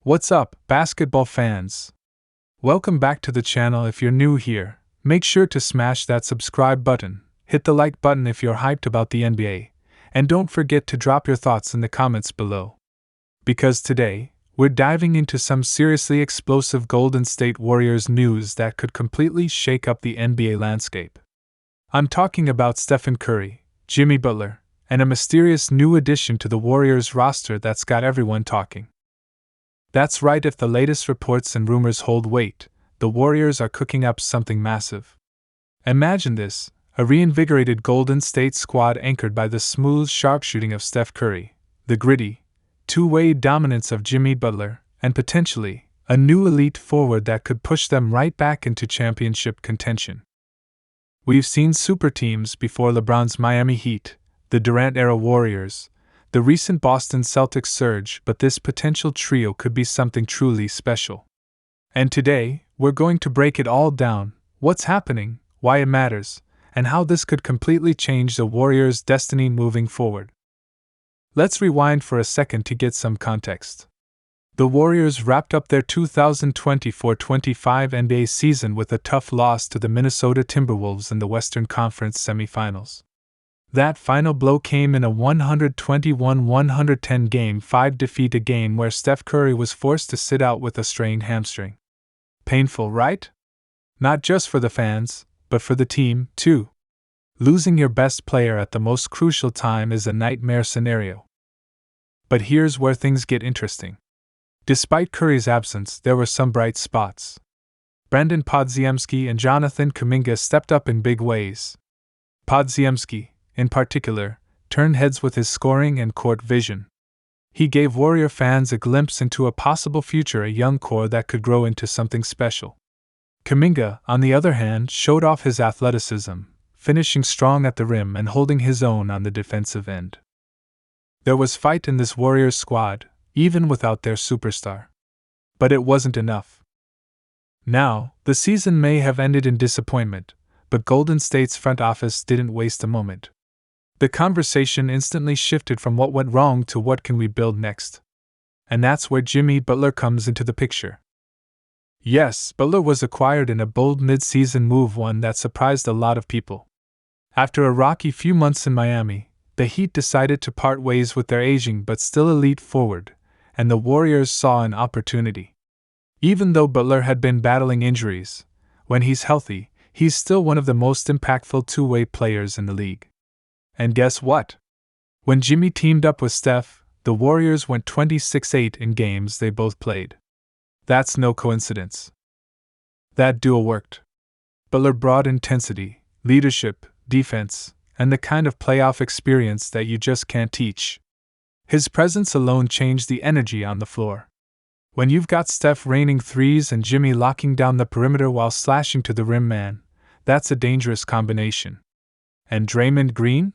What's up, basketball fans? Welcome back to the channel. If you're new here, make sure to smash that subscribe button, hit the like button if you're hyped about the NBA, and don't forget to drop your thoughts in the comments below. Because today, we're diving into some seriously explosive Golden State Warriors news that could completely shake up the NBA landscape. I'm talking about Stephen Curry, Jimmy Butler, and a mysterious new addition to the Warriors roster that's got everyone talking. That's right, if the latest reports and rumors hold weight, the Warriors are cooking up something massive. Imagine this, a reinvigorated Golden State squad anchored by the smooth sharpshooting of Steph Curry, the gritty, two-way dominance of Jimmy Butler, and potentially, a new elite forward that could push them right back into championship contention. We've seen super teams before: LeBron's Miami Heat, the Durant-era Warriors, the recent Boston Celtics surge, but this potential trio could be something truly special. And today, we're going to break it all down: what's happening, why it matters, and how this could completely change the Warriors' destiny moving forward. Let's rewind for a second to get some context. The Warriors wrapped up their 2024-25 NBA season with a tough loss to the Minnesota Timberwolves in the Western Conference semifinals. That final blow came in a 121-110 Game 5 defeat, a game where Steph Curry was forced to sit out with a strained hamstring. Painful, right? Not just for the fans, but for the team, too. Losing your best player at the most crucial time is a nightmare scenario. But here's where things get interesting. Despite Curry's absence, there were some bright spots. Brandon Podziemski and Jonathan Kuminga stepped up in big ways. Podziemski, in particular, turned heads with his scoring and court vision. He gave Warrior fans a glimpse into a possible future, a young core that could grow into something special. Kuminga, on the other hand, showed off his athleticism, finishing strong at the rim and holding his own on the defensive end. There was fight in this Warriors squad, even without their superstar. But it wasn't enough. Now, the season may have ended in disappointment, but Golden State's front office didn't waste a moment. The conversation instantly shifted from what went wrong to what can we build next. And that's where Jimmy Butler comes into the picture. Yes, Butler was acquired in a bold mid-season move, one that surprised a lot of people. After a rocky few months in Miami, the Heat decided to part ways with their aging but still elite forward, and the Warriors saw an opportunity. Even though Butler had been battling injuries, when he's healthy, he's still one of the most impactful two-way players in the league. And guess what? When Jimmy teamed up with Steph, the Warriors went 26-8 in games they both played. That's no coincidence. That duo worked. Butler brought intensity, leadership, defense, and the kind of playoff experience that you just can't teach. His presence alone changed the energy on the floor. When you've got Steph raining threes and Jimmy locking down the perimeter while slashing to the rim, man, that's a dangerous combination. And Draymond Green?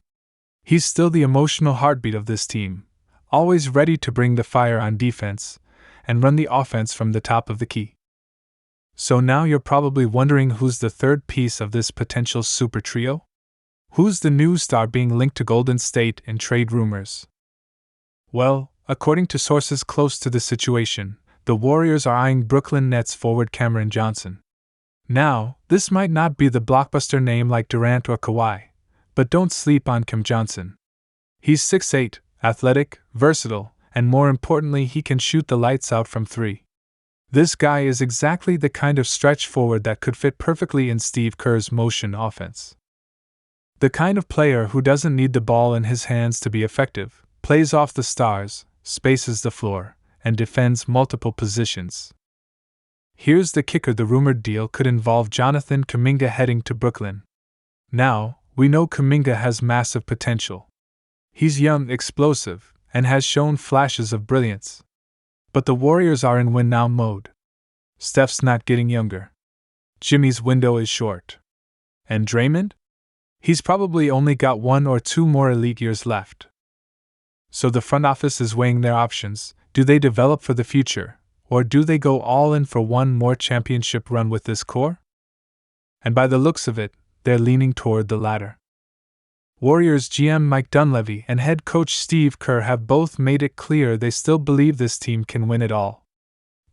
He's still the emotional heartbeat of this team, always ready to bring the fire on defense and run the offense from the top of the key. So now you're probably wondering, who's the third piece of this potential super trio? Who's the new star being linked to Golden State in trade rumors? Well, according to sources close to the situation, the Warriors are eyeing Brooklyn Nets forward Cameron Johnson. Now, this might not be the blockbuster name like Durant or Kawhi, but don't sleep on Cam Johnson. He's 6'8", athletic, versatile, and more importantly, he can shoot the lights out from three. This guy is exactly the kind of stretch forward that could fit perfectly in Steve Kerr's motion offense. The kind of player who doesn't need the ball in his hands to be effective, plays off the stars, spaces the floor, and defends multiple positions. Here's the kicker: the rumored deal could involve Jonathan Kuminga heading to Brooklyn. Now, we know Kuminga has massive potential. He's young, explosive, and has shown flashes of brilliance. But the Warriors are in win-now mode. Steph's not getting younger. Jimmy's window is short. And Draymond? He's probably only got 1 or 2 more elite years left. So the front office is weighing their options. Do they develop for the future, or do they go all in for one more championship run with this core? And by the looks of it, they're leaning toward the latter. Warriors GM Mike Dunleavy and head coach Steve Kerr have both made it clear they still believe this team can win it all.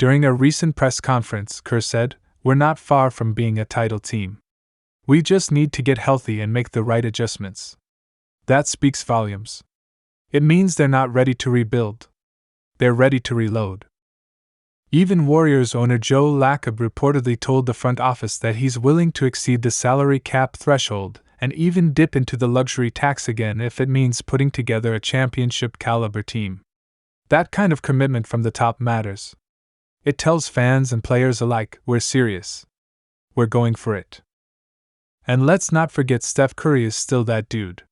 During a recent press conference, Kerr said, "We're not far from being a title team. We just need to get healthy and make the right adjustments." That speaks volumes. It means they're not ready to rebuild. They're ready to reload. Even Warriors owner Joe Lacob reportedly told the front office that he's willing to exceed the salary cap threshold and even dip into the luxury tax again if it means putting together a championship-caliber team. That kind of commitment from the top matters. It tells fans and players alike, we're serious. We're going for it. And let's not forget Steph Curry is still that dude.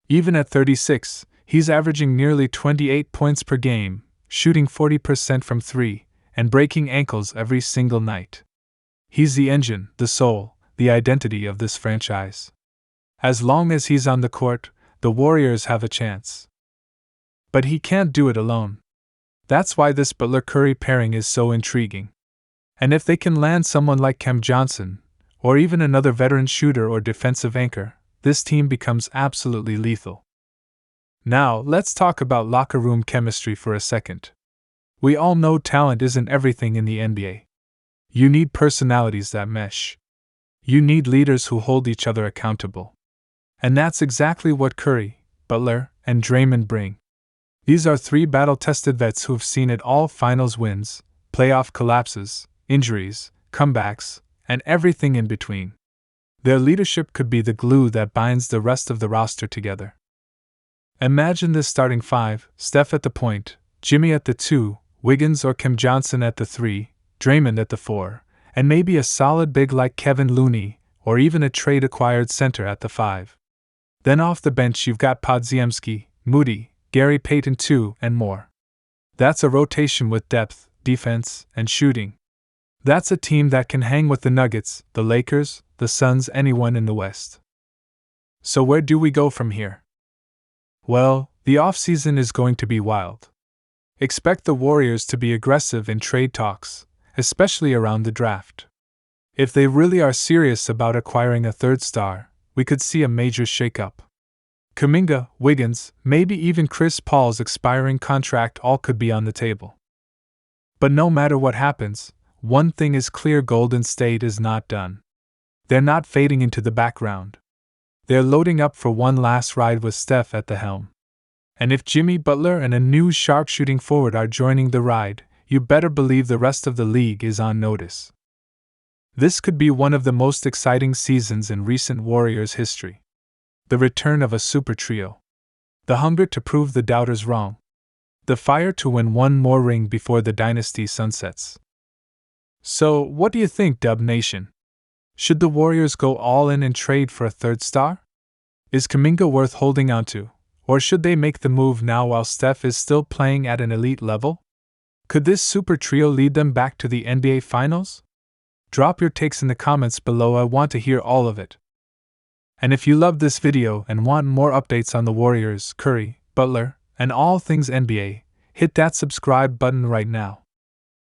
Even at 36, he's averaging nearly 28 points per game, shooting 40% from three, and breaking ankles every single night. He's the engine, the soul, the identity of this franchise. As long as he's on the court, the Warriors have a chance. But he can't do it alone. That's why this Butler-Curry pairing is so intriguing. And if they can land someone like Cam Johnson, or even another veteran shooter or defensive anchor, this team becomes absolutely lethal. Now, let's talk about locker room chemistry for a second. We all know talent isn't everything in the NBA. You need personalities that mesh. You need leaders who hold each other accountable. And that's exactly what Curry, Butler, and Draymond bring. These are three battle-tested vets who've seen it all: finals wins, playoff collapses, injuries, comebacks, and everything in between. Their leadership could be the glue that binds the rest of the roster together. Imagine this starting five: Steph at the point, Jimmy at the 2, Wiggins or Cam Johnson at the 3, Draymond at the 4, and maybe a solid big like Kevin Looney, or even a trade-acquired center at the 5. Then off the bench you've got Podziemski, Moody, Gary Payton II, and more. That's a rotation with depth, defense, and shooting. That's a team that can hang with the Nuggets, the Lakers, the Suns, anyone in the West. So where do we go from here? Well, the offseason is going to be wild. Expect the Warriors to be aggressive in trade talks, especially around the draft. If they really are serious about acquiring a third star, we could see a major shakeup. Kuminga, Wiggins, maybe even Chris Paul's expiring contract all could be on the table. But no matter what happens, one thing is clear: Golden State is not done. They're not fading into the background. They're loading up for one last ride with Steph at the helm. And if Jimmy Butler and a new sharpshooting forward are joining the ride, you better believe the rest of the league is on notice. This could be one of the most exciting seasons in recent Warriors history. The return of a super trio. The hunger to prove the doubters wrong. The fire to win one more ring before the dynasty sunsets. So, what do you think, Dub Nation? Should the Warriors go all in and trade for a third star? Is Kuminga worth holding on to, or should they make the move now while Steph is still playing at an elite level? Could this super trio lead them back to the NBA Finals? Drop your takes in the comments below. I want to hear all of it. And if you loved this video and want more updates on the Warriors, Curry, Butler, and all things NBA, hit that subscribe button right now.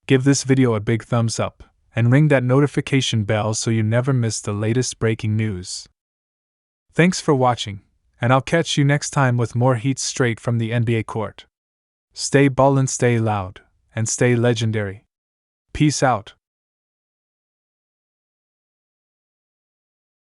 Give this video a big thumbs up, and ring that notification bell so you never miss the latest breaking news. Thanks for watching, and I'll catch you next time with more heat straight from the NBA court. Stay ballin', stay loud, and stay legendary. Peace out.